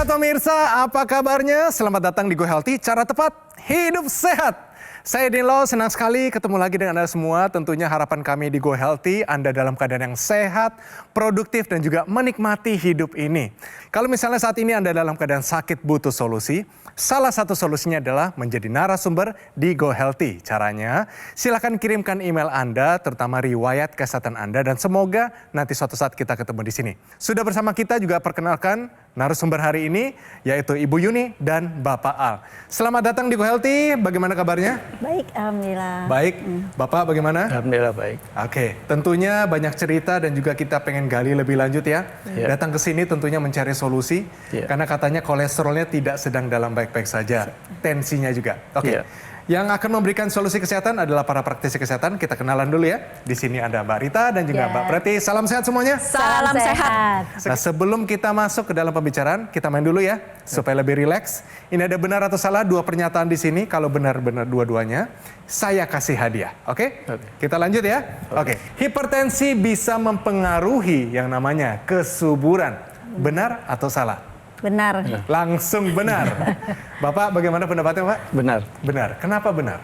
pemirsa, apa kabarnya? Selamat datang di Go Healthy, cara tepat hidup sehat. Saya Dinlo, senang sekali ketemu lagi dengan Anda semua. Tentunya harapan kami di Go Healthy, Anda dalam keadaan yang sehat, produktif, dan juga menikmati hidup ini. Kalau misalnya saat ini Anda dalam keadaan sakit butuh solusi, salah satu solusinya adalah menjadi narasumber di Go Healthy. Caranya, silakan kirimkan email Anda, terutama riwayat kesehatan Anda, dan semoga nanti suatu saat kita ketemu di sini. Sudah bersama kita juga perkenalkan narasumber hari ini, yaitu Ibu Yuni dan Bapak Al. Selamat datang di Go Healthy, bagaimana kabarnya? Baik, Alhamdulillah. Baik, Bapak bagaimana? Alhamdulillah baik. Oke, tentunya banyak cerita dan juga kita pengen gali lebih lanjut ya. Datang ke sini tentunya mencari solusi, karena katanya kolesterolnya tidak sedang dalam baik-baik saja, tensinya juga. Oke. Yang akan memberikan solusi kesehatan adalah para praktisi kesehatan. Kita kenalan dulu ya. Di sini ada Mbak Rita dan juga Mbak Preti. Salam sehat semuanya. Salam sehat. Nah, sebelum kita masuk ke dalam pembicaraan, kita main dulu ya supaya lebih rileks. Ini ada benar atau salah dua pernyataan di sini. Kalau benar-benar dua-duanya, saya kasih hadiah. Oke? Kita lanjut ya. Oke. Hipertensi bisa mempengaruhi yang namanya kesuburan. Benar atau salah? Benar. Langsung benar. Bapak bagaimana pendapatnya, Pak? Benar. Benar. Kenapa benar?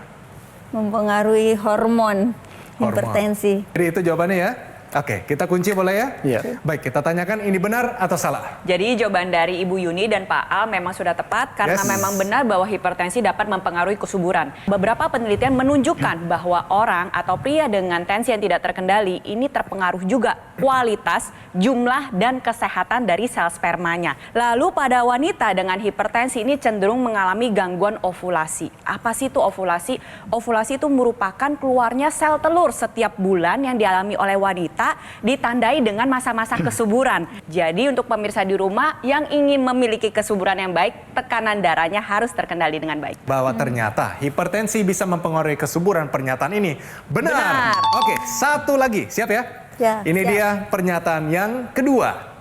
Mempengaruhi hormon hipertensi. Jadi itu jawabannya ya. Oke, kita kunci boleh ya? Iya. Baik, kita tanyakan ini benar atau salah? Jadi jawaban dari Ibu Yuni dan Pak Al memang sudah tepat karena memang benar bahwa hipertensi dapat mempengaruhi kesuburan. Beberapa penelitian menunjukkan bahwa orang atau pria dengan tensi yang tidak terkendali ini terpengaruh juga kualitas, jumlah, dan kesehatan dari sel spermanya. Lalu pada wanita dengan hipertensi ini cenderung mengalami gangguan ovulasi. Apa sih itu ovulasi? Ovulasi itu merupakan keluarnya sel telur setiap bulan yang dialami oleh wanita ditandai dengan masa-masa kesuburan. Jadi untuk pemirsa di rumah yang ingin memiliki kesuburan yang baik, tekanan darahnya harus terkendali dengan baik. Bahwa ternyata hipertensi bisa mempengaruhi kesuburan, pernyataan ini benar. Oke, satu lagi. Siap ya? Ya, ini siap. dia pernyataan yang kedua.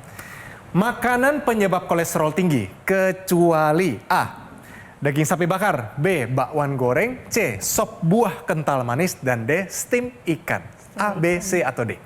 Makanan penyebab kolesterol tinggi kecuali A, daging sapi bakar, B, bakwan goreng, C, sop buah kental manis, dan D, steam ikan. A, B, C, atau D?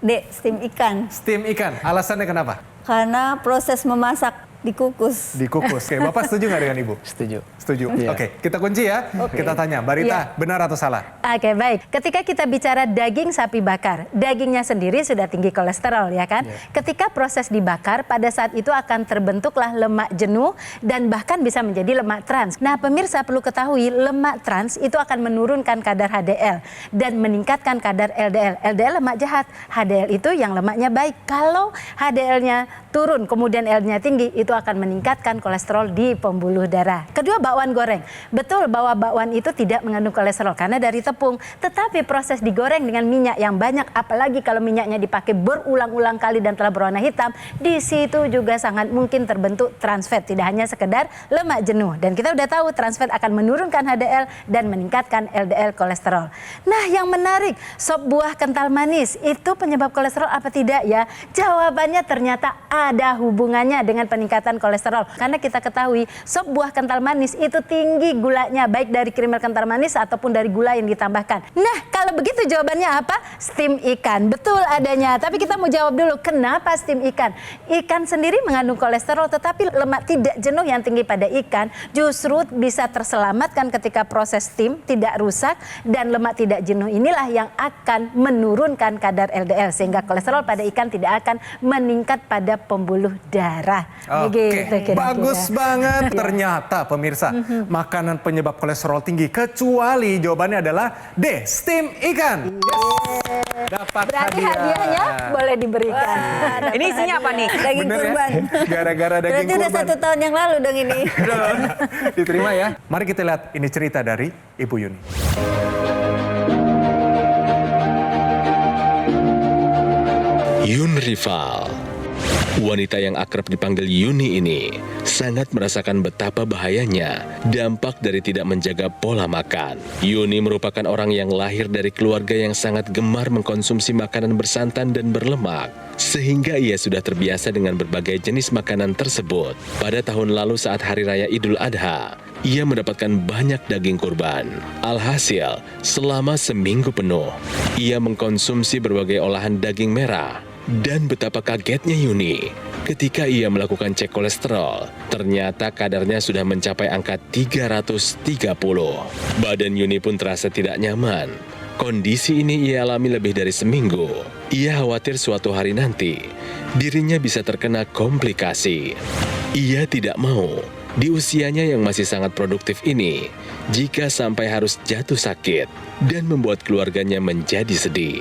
D, steam ikan. Steam ikan. Alasannya kenapa? Karena proses memasak dikukus. Dikukus. Oke, Bapak setuju nggak dengan Ibu? Setuju. Setuju. Iya. Oke, kita kunci ya. Kita tanya, Mbak Rita, benar atau salah? Oke, baik. Ketika kita bicara daging sapi bakar, dagingnya sendiri sudah tinggi kolesterol, ya kan? Ketika proses dibakar, pada saat itu akan terbentuklah lemak jenuh dan bahkan bisa menjadi lemak trans. Nah, pemirsa perlu ketahui, lemak trans itu akan menurunkan kadar HDL dan meningkatkan kadar LDL. LDL lemak jahat, HDL itu yang lemaknya baik. Kalau HDL-nya turun, kemudian L-nya tinggi, itu akan meningkatkan kolesterol di pembuluh darah. Kedua, bakwan goreng. Betul bahwa bakwan itu tidak mengandung kolesterol karena dari tepung. Tetapi proses digoreng dengan minyak yang banyak, apalagi kalau minyaknya dipakai berulang-ulang kali dan telah berwarna hitam, di situ juga sangat mungkin terbentuk trans fat, tidak hanya sekedar lemak jenuh. Dan kita udah tahu trans fat akan menurunkan HDL dan meningkatkan LDL kolesterol. Nah, yang menarik, sop buah kental manis itu penyebab kolesterol apa tidak ya? Jawabannya ternyata ada hubungannya dengan peningkatan kolesterol. Karena kita ketahui sop buah kental manis itu tinggi gulanya, baik dari krimer kental manis ataupun dari gula yang ditambahkan. Nah, kalau begitu jawabannya apa? Steam ikan. Betul adanya. Tapi kita mau jawab dulu, kenapa steam ikan? Ikan sendiri mengandung kolesterol, tetapi lemak tidak jenuh yang tinggi pada ikan justru bisa terselamatkan ketika proses steam, tidak rusak, dan lemak tidak jenuh inilah yang akan menurunkan kadar LDL sehingga kolesterol pada ikan tidak akan meningkat pada pembuluh darah. Oke, bagus banget. Ternyata pemirsa, makanan penyebab kolesterol tinggi kecuali jawabannya adalah D, steam ikan. Dapat Berarti hadiah. hadiahnya boleh diberikan. Ini isinya apa nih? Daging Bener kurban. ya? Gara-gara daging Berarti udah kurban. 1 tahun yang lalu dong ini. Diterima ya. Mari kita lihat ini cerita dari Ibu Yuni. Yun Rival. Wanita yang akrab dipanggil Yuni ini sangat merasakan betapa bahayanya dampak dari tidak menjaga pola makan. Yuni merupakan orang yang lahir dari keluarga yang sangat gemar mengkonsumsi makanan bersantan dan berlemak, sehingga ia sudah terbiasa dengan berbagai jenis makanan tersebut. Pada tahun lalu saat Hari Raya Idul Adha, ia mendapatkan banyak daging kurban. Alhasil, selama seminggu penuh, ia mengkonsumsi berbagai olahan daging merah. Dan betapa kagetnya Yuni Ketika ia melakukan cek kolesterol, ternyata kadarnya sudah mencapai angka 330. Badan Yuni pun terasa tidak nyaman. Kondisi ini ia alami lebih dari seminggu. Ia khawatir suatu hari nanti, dirinya bisa terkena komplikasi. Ia tidak mau, di usianya yang masih sangat produktif ini, jika sampai harus jatuh sakit dan membuat keluarganya menjadi sedih.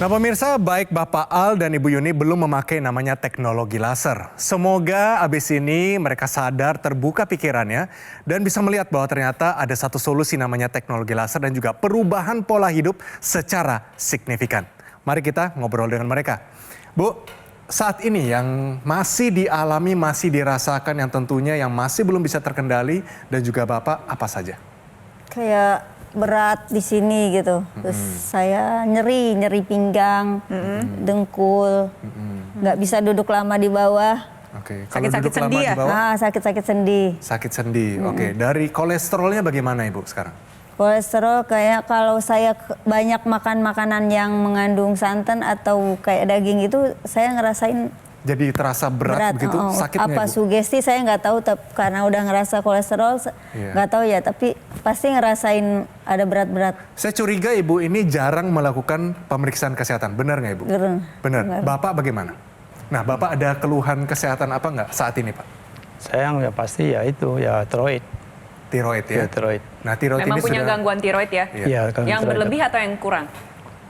Nah pemirsa, baik Bapak Al dan Ibu Yuni belum memakai namanya teknologi laser. Semoga abis ini mereka sadar, terbuka pikirannya, dan bisa melihat bahwa ternyata ada satu solusi namanya teknologi laser dan juga perubahan pola hidup secara signifikan. Mari kita ngobrol dengan mereka. Bu, saat ini yang masih dialami, masih dirasakan, yang tentunya yang masih belum bisa terkendali, dan juga Bapak apa saja? Kayak berat di sini gitu. Terus saya nyeri pinggang, dengkul, nggak bisa duduk lama di bawah. Oke. Sakit-sakit sendi ya? Sakit-sakit sendi. Sakit sendi. Oke. Dari kolesterolnya bagaimana Ibu sekarang? Kolesterol kayak kalau saya banyak makan makanan yang mengandung santan atau kayak daging itu saya ngerasain Jadi terasa berat begitu, sakitnya apa Ibu? sugesti saya nggak tahu karena udah ngerasa kolesterol nggak tahu ya, tapi pasti ngerasain ada berat-berat. Saya curiga Ibu ini jarang melakukan pemeriksaan kesehatan, benar nggak Ibu? Benar. Bapak bagaimana? Nah Bapak ada keluhan kesehatan apa nggak saat ini Pak? Saya yang pasti ya itu ya tiroid. Tiroid ya? Ya, tiroid. Nah tiroid Memang ini punya sudah... gangguan tiroid ya? Iya, Yang tiroid. berlebih atau yang kurang?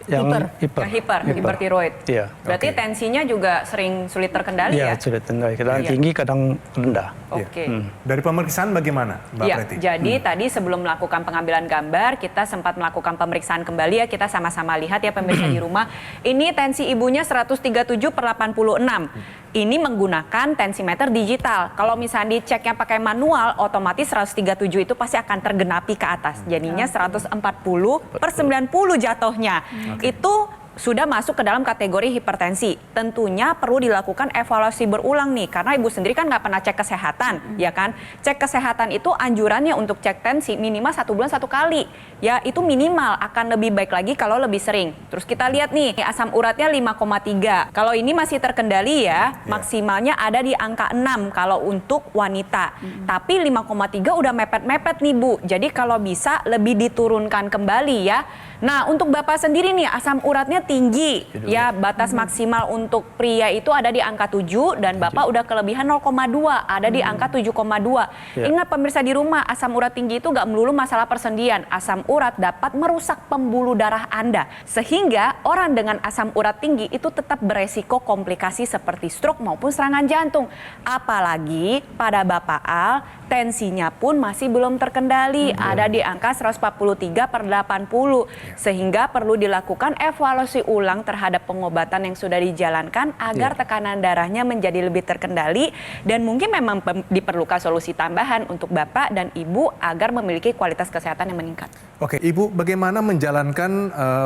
Yang Hipertiroid. Iya. Berarti tensinya juga sering sulit terkendali Iya, ya? sulit terkendali. Kadang Iya. tinggi, kadang rendah. Oke. Dari pemeriksaan bagaimana Mbak Ya, Preti? jadi tadi sebelum melakukan pengambilan gambar, kita sempat melakukan pemeriksaan kembali ya, kita sama-sama lihat ya pemirsa di rumah. Ini tensi ibunya 137/86. Ini menggunakan tensimeter digital. Kalau misalnya diceknya pakai manual, otomatis 137 itu pasti akan tergenapi ke atas. Jadinya 140/90 jatuhnya. Itu sudah masuk ke dalam kategori hipertensi. Tentunya perlu dilakukan evaluasi berulang nih, karena ibu sendiri kan nggak pernah cek kesehatan, ya kan? Cek kesehatan itu anjurannya untuk cek tensi minimal 1 bulan 1 kali. Ya itu minimal, akan lebih baik lagi kalau lebih sering. Terus kita lihat nih, asam uratnya 5,3. Kalau ini masih terkendali ya, maksimalnya ada di angka 6 kalau untuk wanita. Tapi 5,3 udah mepet-mepet nih Bu. Jadi kalau bisa lebih diturunkan kembali ya. Nah, untuk Bapak sendiri nih asam uratnya tinggi. Ya, batas maksimal untuk pria itu ada di angka 7 dan Bapak udah kelebihan 0,2, ada di angka 7,2. Ingat pemirsa di rumah, asam urat tinggi itu nggak melulu masalah persendian. Asam urat dapat merusak pembuluh darah Anda. Sehingga orang dengan asam urat tinggi itu tetap beresiko komplikasi seperti stroke maupun serangan jantung. Apalagi pada Bapak Al, tensinya pun masih belum terkendali, ada di angka 143/80. Sehingga perlu dilakukan evaluasi ulang terhadap pengobatan yang sudah dijalankan agar tekanan darahnya menjadi lebih terkendali dan mungkin memang diperlukan solusi tambahan untuk Bapak dan Ibu agar memiliki kualitas kesehatan yang meningkat. Oke, Ibu bagaimana menjalankan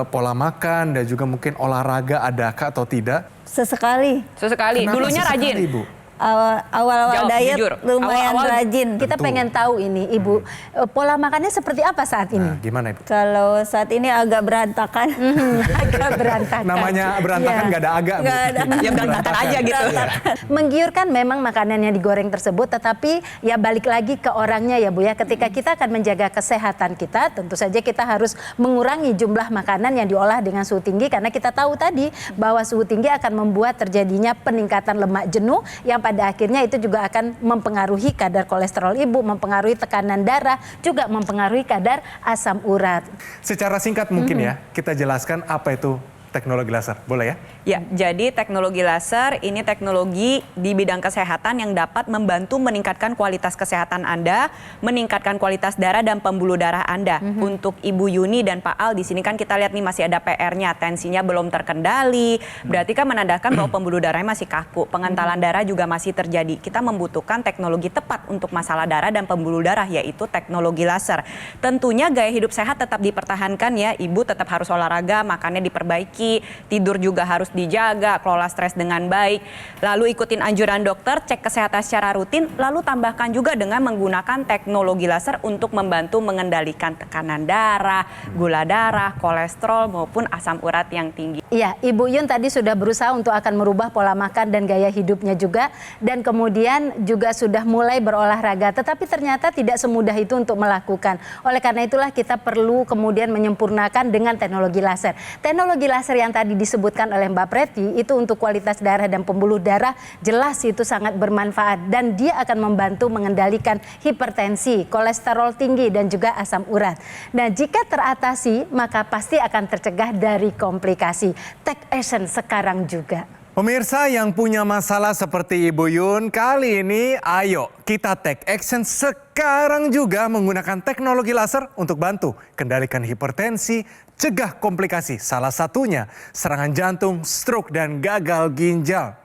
pola makan dan juga mungkin olahraga, adakah atau tidak? Sesekali. Kenapa Dulunya sesekali, rajin. Ibu? Awal-awal Jawab, diet jujur. lumayan Awal-awal rajin. Kita Tentu. pengen tahu ini, Ibu, pola makannya seperti apa saat ini? Nah, gimana Ibu? Kalau saat ini agak berantakan. Agak berantakan. Namanya berantakan Iya. nggak ada agak, Bu. Nggak ada. Ya berantakan aja gitu. Menggiurkan memang makanan yang digoreng tersebut, tetapi ya balik lagi ke orangnya ya Bu ya. Ketika kita akan menjaga kesehatan kita, tentu saja kita harus mengurangi jumlah makanan yang diolah dengan suhu tinggi, karena kita tahu tadi bahwa suhu tinggi akan membuat terjadinya peningkatan lemak jenuh yang pada akhirnya itu juga akan mempengaruhi kadar kolesterol ibu, mempengaruhi tekanan darah, juga mempengaruhi kadar asam urat. Secara singkat mungkin ya, kita jelaskan apa itu teknologi laser, boleh ya? Ya, jadi teknologi laser ini teknologi di bidang kesehatan yang dapat membantu meningkatkan kualitas kesehatan Anda, meningkatkan kualitas darah dan pembuluh darah Anda. Untuk Ibu Yuni dan Pak Al, di sini kan kita lihat nih masih ada PR-nya, tensinya belum terkendali, berarti kan menandakan bahwa pembuluh darahnya masih kaku, pengentalan darah juga masih terjadi. Kita membutuhkan teknologi tepat untuk masalah darah dan pembuluh darah, yaitu teknologi laser. Tentunya gaya hidup sehat tetap dipertahankan ya, Ibu tetap harus olahraga, makannya diperbaiki, nutrisi, tidur juga harus dijaga, kelola stres dengan baik. Lalu ikutin anjuran dokter, cek kesehatan secara rutin, lalu tambahkan juga dengan menggunakan teknologi laser untuk membantu mengendalikan tekanan darah, gula darah, kolesterol maupun asam urat yang tinggi. Iya, Ibu Yun tadi sudah berusaha untuk akan merubah pola makan dan gaya hidupnya juga, dan kemudian juga sudah mulai berolahraga, tetapi ternyata tidak semudah itu untuk melakukan. Oleh karena itulah kita perlu kemudian menyempurnakan dengan teknologi laser. Teknologi laser yang tadi disebutkan oleh Mbak Preti itu untuk kualitas darah dan pembuluh darah jelas itu sangat bermanfaat, dan dia akan membantu mengendalikan hipertensi, kolesterol tinggi dan juga asam urat. Nah, jika teratasi maka pasti akan tercegah dari komplikasi. Take action sekarang juga. Pemirsa yang punya masalah seperti Ibu Yun, kali ini ayo kita take action sekarang juga menggunakan teknologi laser untuk bantu kendalikan hipertensi, cegah komplikasi, salah satunya serangan jantung, stroke, dan gagal ginjal.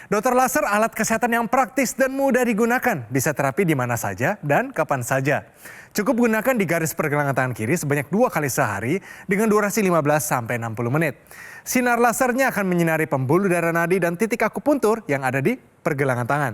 Dokter laser alat kesehatan yang praktis dan mudah digunakan, bisa terapi di mana saja dan kapan saja. Cukup gunakan di garis pergelangan tangan kiri sebanyak 2 kali sehari dengan durasi 15-60 menit. Sinar lasernya akan menyinari pembuluh darah nadi dan titik akupuntur yang ada di pergelangan tangan.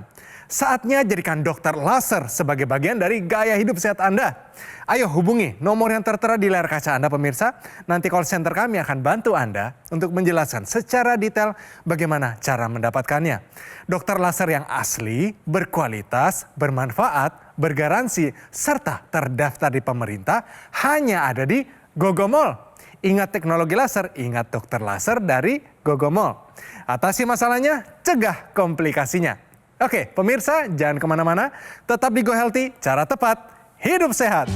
Saatnya jadikan dokter laser sebagai bagian dari gaya hidup sehat Anda. Ayo hubungi nomor yang tertera di layar kaca Anda pemirsa. Nanti call center kami akan bantu Anda untuk menjelaskan secara detail bagaimana cara mendapatkannya. Dokter laser yang asli, berkualitas, bermanfaat, bergaransi, serta terdaftar di pemerintah hanya ada di Gogomol. Ingat teknologi laser, ingat dokter laser dari Gogomol. Atasi masalahnya, cegah komplikasinya. Oke, pemirsa jangan kemana-mana, tetap di Go Healthy, cara tepat, hidup sehat.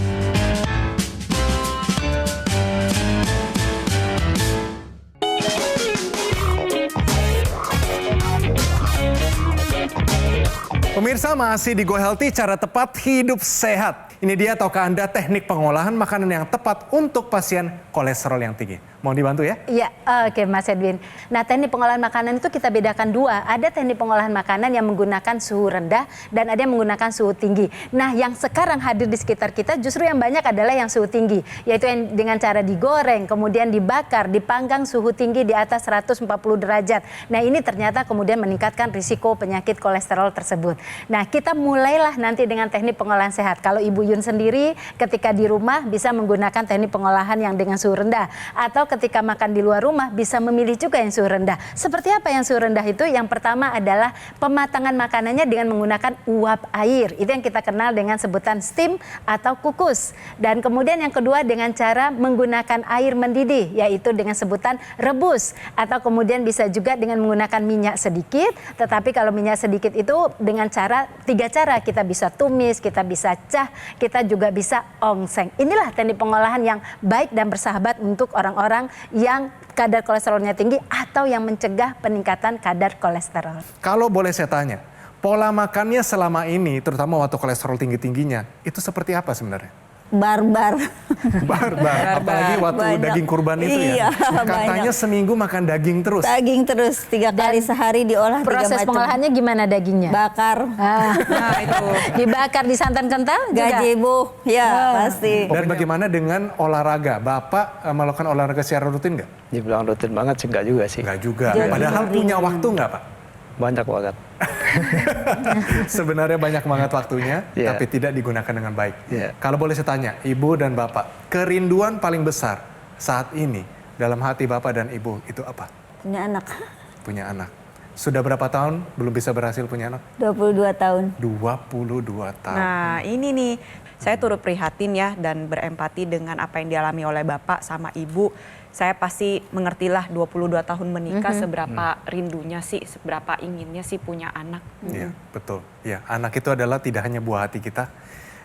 Pemirsa masih di Go Healthy, cara tepat, hidup sehat. Ini dia, tahukah Anda teknik pengolahan makanan yang tepat untuk pasien kolesterol yang tinggi? Mau dibantu ya? Iya, oke Mas Edwin. Nah, teknik pengolahan makanan itu kita bedakan dua. Ada teknik pengolahan makanan yang menggunakan suhu rendah dan ada yang menggunakan suhu tinggi. Nah, yang sekarang hadir di sekitar kita justru yang banyak adalah yang suhu tinggi, yaitu yang dengan cara digoreng, kemudian dibakar, dipanggang suhu tinggi di atas 140 derajat. Nah, ini ternyata kemudian meningkatkan risiko penyakit kolesterol tersebut. Nah, kita mulailah nanti dengan teknik pengolahan sehat. Kalau Ibu Yun sendiri ketika di rumah bisa menggunakan teknik pengolahan yang dengan suhu rendah, atau ketika makan di luar rumah bisa memilih juga yang suhu rendah. Seperti apa yang suhu rendah itu? Yang pertama adalah pematangan makanannya dengan menggunakan uap air. Itu yang kita kenal dengan sebutan steam atau kukus. Dan kemudian yang kedua dengan cara menggunakan air mendidih, yaitu dengan sebutan rebus. Atau kemudian bisa juga dengan menggunakan minyak sedikit. Tetapi kalau minyak sedikit itu dengan cara 3 cara. Kita bisa tumis, kita bisa cah, kita juga bisa ongseng. Inilah teknik pengolahan yang baik dan bersahabat untuk orang-orang yang kadar kolesterolnya tinggi atau yang mencegah peningkatan kadar kolesterol. Kalau boleh saya tanya, pola makannya selama ini, terutama waktu kolesterol tinggi-tingginya, itu seperti apa sebenarnya? Barbar. Barbar, apalagi waktu Banyak. daging kurban itu Iya, ya. Katanya banyak. seminggu makan daging terus. Daging terus 3 kali sehari diolah 3 Proses macam. pengolahannya gimana dagingnya? Bakar, Nah, itu. Dibakar di santan kental juga? gazebo, ya pasti. Dan bagaimana dengan olahraga? Bapak melakukan olahraga secara rutin nggak? Dibilang rutin banget sih enggak juga sih. Nggak juga. Jadi Padahal punya ringan. waktu nggak Pak? Banyak banget. Sebenarnya banyak banget waktunya, Iya. tapi tidak digunakan dengan baik. Iya. Kalau boleh saya tanya, Ibu dan Bapak, kerinduan paling besar saat ini dalam hati Bapak dan Ibu itu apa? Punya anak, Punya anak. Sudah berapa tahun belum bisa berhasil punya anak? 22 tahun. 22 tahun. Nah, ini nih, saya turut prihatin ya dan berempati dengan apa yang dialami oleh Bapak sama Ibu. Saya pasti mengertilah 22 tahun menikah seberapa rindunya sih, seberapa inginnya sih punya anak. Iya, betul. Ya, anak itu adalah tidak hanya buah hati kita.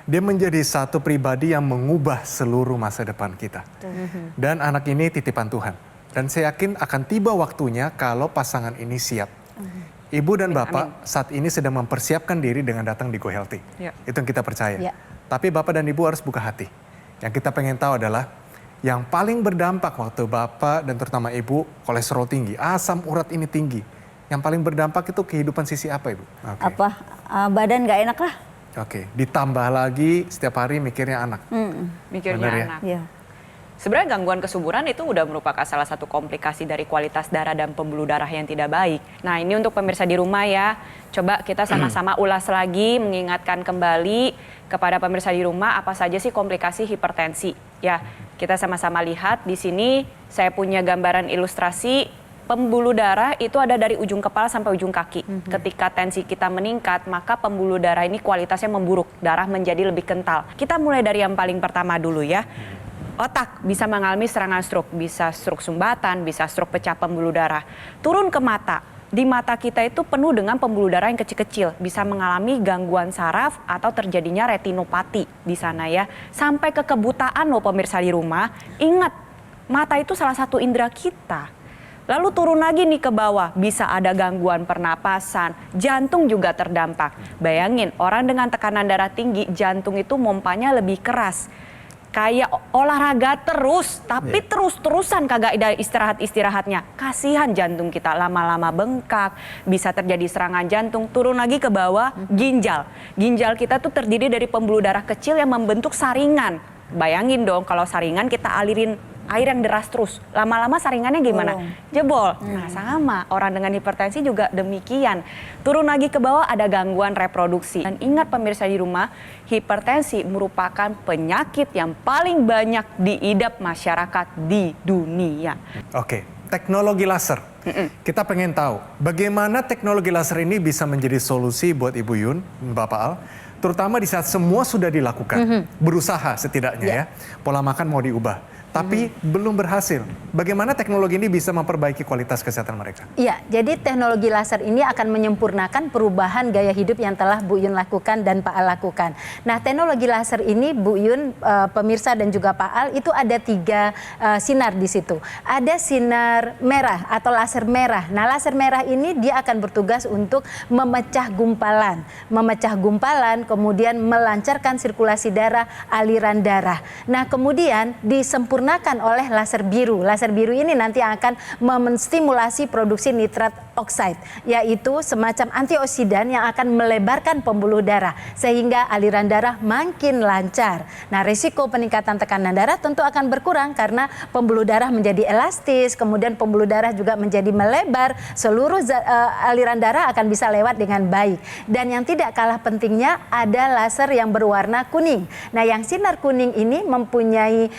Dia menjadi satu pribadi yang mengubah seluruh masa depan kita. Dan anak ini titipan Tuhan. Dan saya yakin akan tiba waktunya kalau pasangan ini siap. Ibu dan Bapak saat ini sedang mempersiapkan diri dengan datang di Go Healthy. Ya. Itu yang kita percaya. Ya. Tapi Bapak dan Ibu harus buka hati. Yang kita pengen tahu adalah yang paling berdampak waktu Bapak dan terutama Ibu kolesterol tinggi, asam urat ini tinggi. Yang paling berdampak itu kehidupan sisi apa Ibu? Oke. Apa, badan nggak enak lah. Oke, ditambah lagi setiap hari mikirnya anak. Mikirnya Benar ya? anak. Ya. Sebenarnya gangguan kesuburan itu udah merupakan salah satu komplikasi dari kualitas darah dan pembuluh darah yang tidak baik. Nah, ini untuk pemirsa di rumah ya. Coba kita sama-sama ulas lagi, mengingatkan kembali kepada pemirsa di rumah apa saja sih komplikasi hipertensi. Ya, kita sama-sama lihat di sini saya punya gambaran ilustrasi pembuluh darah itu ada dari ujung kepala sampai ujung kaki. Ketika tensi kita meningkat, maka pembuluh darah ini kualitasnya memburuk, darah menjadi lebih kental. Kita mulai dari yang paling pertama dulu ya. Otak bisa mengalami serangan stroke, bisa stroke sumbatan, bisa stroke pecah pembuluh darah. Turun ke mata, di mata kita itu penuh dengan pembuluh darah yang kecil-kecil, bisa mengalami gangguan saraf atau terjadinya retinopati di sana ya. Sampai ke kebutaan loh pemirsa di rumah. Ingat, mata itu salah satu indera kita. Lalu turun lagi nih ke bawah, bisa ada gangguan pernapasan, jantung juga terdampak. Bayangin, orang dengan tekanan darah tinggi, jantung itu mompanya lebih keras. Kayak olahraga terus, tapi terus-terusan kagak ada istirahat-istirahatnya. Kasihan jantung kita, lama-lama bengkak, bisa terjadi serangan jantung. Turun lagi ke bawah, ginjal. Ginjal kita tuh terdiri dari pembuluh darah kecil yang membentuk saringan. Bayangin dong kalau saringan kita alirin air yang deras terus, lama-lama saringannya gimana? Jebol. Nah sama, orang dengan hipertensi juga demikian. Turun lagi ke bawah ada gangguan reproduksi. Dan ingat pemirsa di rumah, hipertensi merupakan penyakit yang paling banyak diidap masyarakat di dunia. Oke, teknologi laser. Kita pengen tahu bagaimana teknologi laser ini bisa menjadi solusi buat Ibu Yun, Bapak Al, terutama di saat semua sudah dilakukan, berusaha setidaknya ya, pola makan mau diubah. Tapi belum berhasil. Bagaimana teknologi ini bisa memperbaiki kualitas kesehatan mereka? Iya, jadi teknologi laser ini akan menyempurnakan perubahan gaya hidup yang telah Bu Yun lakukan dan Pak Al lakukan. Nah, teknologi laser ini Bu Yun, pemirsa dan juga Pak Al, itu ada 3 sinar di situ. Ada sinar merah atau laser merah. Nah, laser merah ini dia akan bertugas untuk memecah gumpalan. Memecah gumpalan, kemudian melancarkan sirkulasi darah, aliran darah. Nah, kemudian disempurnakan oleh laser biru. Laser biru ini nanti akan menstimulasi produksi nitrat oxide, yaitu semacam antioksidan yang akan melebarkan pembuluh darah sehingga aliran darah makin lancar. Nah, risiko peningkatan tekanan darah tentu akan berkurang karena pembuluh darah menjadi elastis, kemudian pembuluh darah juga menjadi melebar, seluruh aliran darah akan bisa lewat dengan baik. Dan yang tidak kalah pentingnya ada laser yang berwarna kuning. Nah, yang sinar kuning ini mempunyai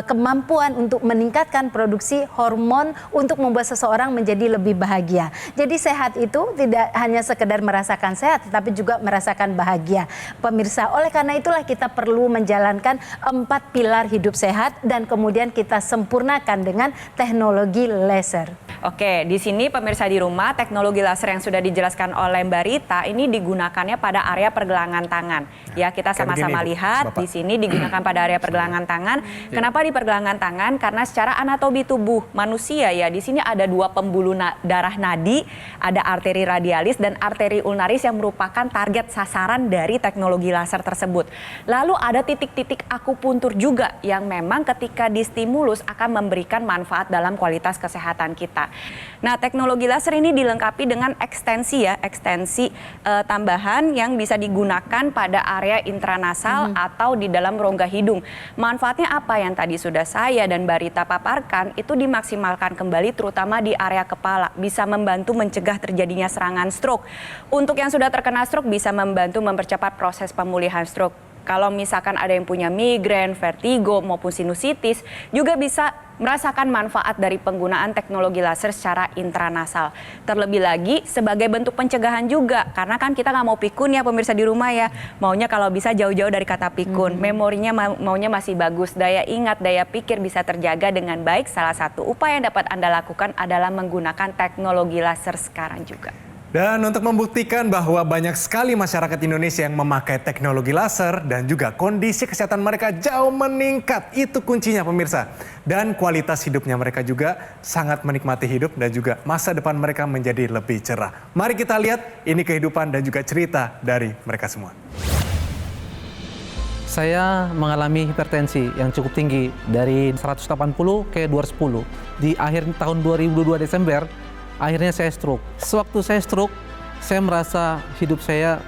kemampuan untuk meningkatkan produksi hormon untuk membuat seseorang menjadi lebih bahagia. Jadi sehat itu tidak hanya sekedar merasakan sehat, tetapi juga merasakan bahagia. Pemirsa, oleh karena itulah kita perlu menjalankan 4 pilar hidup sehat dan kemudian kita sempurnakan dengan teknologi laser. Oke, di sini pemirsa di rumah, teknologi laser yang sudah dijelaskan oleh Mbak Rita ini digunakannya pada area pergelangan tangan. Ya, kita sama-sama lihat di sini digunakan pada area pergelangan tangan. Kenapa di pergelangan tangan? Karena secara anatomi tubuh manusia ya, di sini ada 2 pembuluh darah nadi, ada arteri radialis dan arteri ulnaris yang merupakan target sasaran dari teknologi laser tersebut. Lalu ada titik-titik akupuntur juga yang memang ketika distimulus akan memberikan manfaat dalam kualitas kesehatan kita. Nah, teknologi laser ini dilengkapi dengan ekstensi ya, ekstensi tambahan yang bisa digunakan pada area intranasal atau di dalam rongga hidung. Manfaatnya apa yang tadi sudah saya dan Mbak Rita paparkan, itu dimaksimalkan kembali terutama di area kepala, bisa membantu mencegah terjadinya serangan stroke. Untuk yang sudah terkena stroke bisa membantu mempercepat proses pemulihan stroke. Kalau misalkan ada yang punya migrain, vertigo maupun sinusitis, juga bisa merasakan manfaat dari penggunaan teknologi laser secara intranasal. Terlebih lagi sebagai bentuk pencegahan juga, karena kan kita nggak mau pikun ya pemirsa di rumah ya, maunya kalau bisa jauh-jauh dari kata pikun. Memorinya maunya masih bagus, daya ingat, daya pikir bisa terjaga dengan baik. Salah satu upaya yang dapat Anda lakukan adalah menggunakan teknologi laser sekarang juga. Dan untuk membuktikan bahwa banyak sekali masyarakat Indonesia yang memakai teknologi laser dan juga kondisi kesehatan mereka jauh meningkat. Itu kuncinya pemirsa. Dan kualitas hidupnya mereka juga sangat menikmati hidup dan juga masa depan mereka menjadi lebih cerah. Mari kita lihat ini kehidupan dan juga cerita dari mereka semua. Saya mengalami hipertensi yang cukup tinggi dari 180 ke 210. Di akhir tahun 2022 Desember, akhirnya saya stroke. Sewaktu saya stroke, saya merasa hidup saya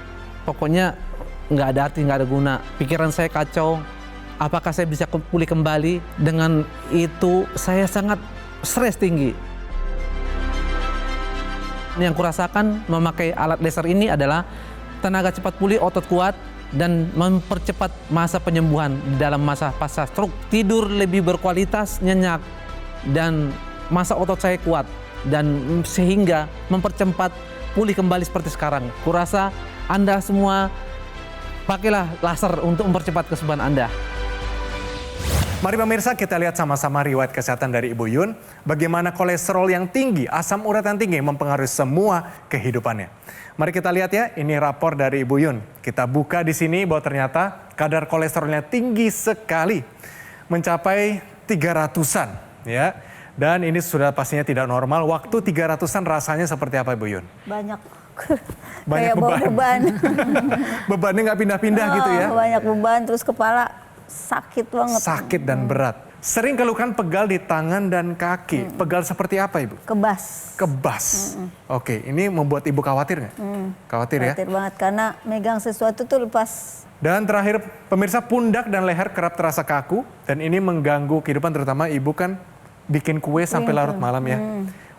pokoknya nggak ada arti, nggak ada guna. Pikiran saya kacau, apakah saya bisa pulih kembali? Dengan itu saya sangat stres tinggi. Yang kurasakan memakai alat laser ini adalah tenaga cepat pulih, otot kuat, dan mempercepat masa penyembuhan di dalam masa pasca stroke. Tidur lebih berkualitas, nyenyak, dan masa otot saya kuat, dan sehingga mempercepat pulih kembali seperti sekarang. Kurasa Anda semua pakailah laser untuk mempercepat kesembuhan Anda. Mari pemirsa kita lihat sama-sama riwayat kesehatan dari Ibu Yun. Bagaimana kolesterol yang tinggi, asam urat yang tinggi mempengaruhi semua kehidupannya. Mari kita lihat ya, ini rapor dari Ibu Yun. Kita buka di sini bahwa ternyata kadar kolesterolnya tinggi sekali. Mencapai 300-an ya. Dan ini sudah pastinya tidak normal. Waktu 300-an rasanya seperti apa Ibu Yun? Banyak. Banyak Kayak bawa beban. Bebannya nggak pindah-pindah gitu ya? Banyak beban, terus kepala sakit banget. Sakit dan berat. Sering keluhkan pegal di tangan dan kaki. Pegal seperti apa Ibu? Kebas. Kebas. Oke, ini membuat Ibu khawatir nggak? Khawatir ya? Khawatir banget karena megang sesuatu tuh lepas. Dan terakhir, pemirsa, pundak dan leher kerap terasa kaku. Dan ini mengganggu kehidupan, terutama Ibu kan bikin kue sampai larut malam ya.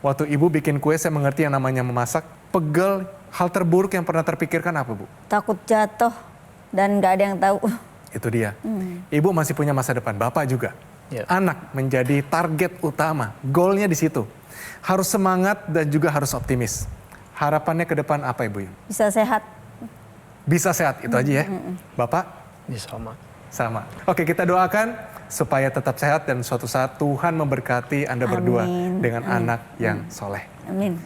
Waktu Ibu bikin kue, saya mengerti yang namanya memasak. Pegal, hal terburuk yang pernah terpikirkan apa Bu? Takut jatuh dan nggak ada yang tahu. Itu dia. Ibu masih punya masa depan, Bapak juga. Ya. Anak menjadi target utama, goalnya di situ. Harus semangat dan juga harus optimis. Harapannya ke depan apa Ibu? Bisa sehat. Bisa sehat, itu aja ya. Bapak? Ya, sama. Sama. Oke, kita doakan supaya tetap sehat dan suatu saat Tuhan memberkati Anda berdua Amin. dengan anak yang soleh. Amin.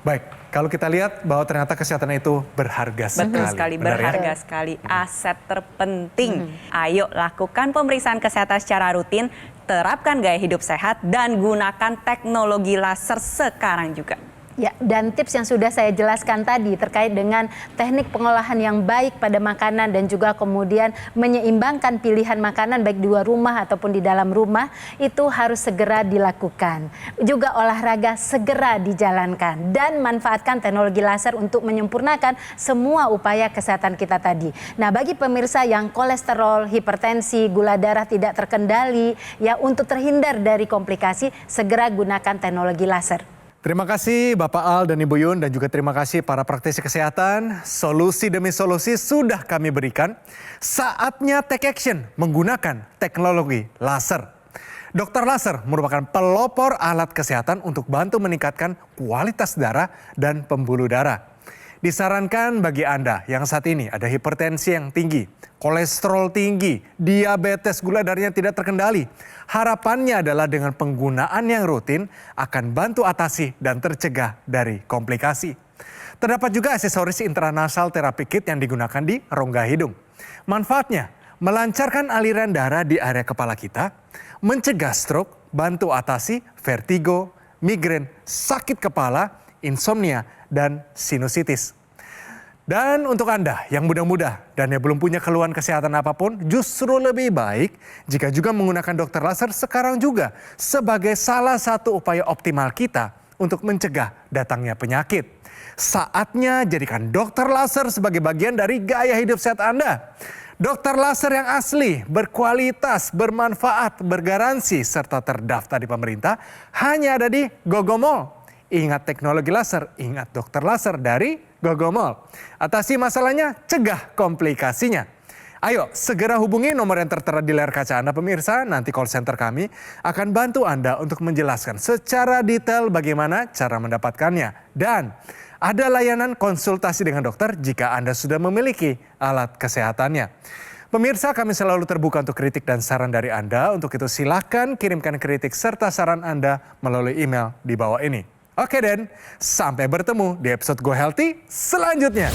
Baik, kalau kita lihat bahwa ternyata kesehatan itu berharga sekali. Betul sekali, Benar ya? berharga sekali, aset terpenting. Ayo lakukan pemeriksaan kesehatan secara rutin, terapkan gaya hidup sehat, dan gunakan teknologi laser sekarang juga. Ya, dan tips yang sudah saya jelaskan tadi terkait dengan teknik pengolahan yang baik pada makanan dan juga kemudian menyeimbangkan pilihan makanan baik di luar rumah ataupun di dalam rumah itu harus segera dilakukan. Juga olahraga segera dijalankan dan manfaatkan teknologi laser untuk menyempurnakan semua upaya kesehatan kita tadi. Nah, bagi pemirsa yang kolesterol, hipertensi, gula darah tidak terkendali, ya untuk terhindar dari komplikasi segera gunakan teknologi laser. Terima kasih Bapak Al dan Ibu Yun dan juga terima kasih para praktisi kesehatan. Solusi demi solusi sudah kami berikan. Saatnya take action menggunakan teknologi laser. Dokter laser merupakan pelopor alat kesehatan untuk bantu meningkatkan kualitas darah dan pembuluh darah. Disarankan bagi Anda yang saat ini ada hipertensi yang tinggi, kolesterol tinggi, diabetes, gula darahnya tidak terkendali. Harapannya adalah dengan penggunaan yang rutin akan bantu atasi dan tercegah dari komplikasi. Terdapat juga aksesoris intranasal therapy kit yang digunakan di rongga hidung. Manfaatnya melancarkan aliran darah di area kepala kita, mencegah stroke, bantu atasi vertigo, migrain, sakit kepala, insomnia, dan sinusitis. Dan untuk Anda yang muda-muda dan yang belum punya keluhan kesehatan apapun, justru lebih baik jika juga menggunakan dokter laser sekarang juga sebagai salah satu upaya optimal kita untuk mencegah datangnya penyakit. Saatnya jadikan dokter laser sebagai bagian dari gaya hidup sehat Anda. Dokter laser yang asli, berkualitas, bermanfaat, bergaransi, serta terdaftar di pemerintah hanya ada di Gogomall. Ingat teknologi laser, ingat dokter laser dari Gogomall. Atasi masalahnya, cegah komplikasinya. Ayo segera hubungi nomor yang tertera di layar kaca Anda pemirsa. Nanti call center kami akan bantu Anda untuk menjelaskan secara detail bagaimana cara mendapatkannya. Dan ada layanan konsultasi dengan dokter jika Anda sudah memiliki alat kesehatannya. Pemirsa, kami selalu terbuka untuk kritik dan saran dari Anda. Untuk itu silakan kirimkan kritik serta saran Anda melalui email di bawah ini. Oke Den, sampai bertemu di episode Go Healthy selanjutnya.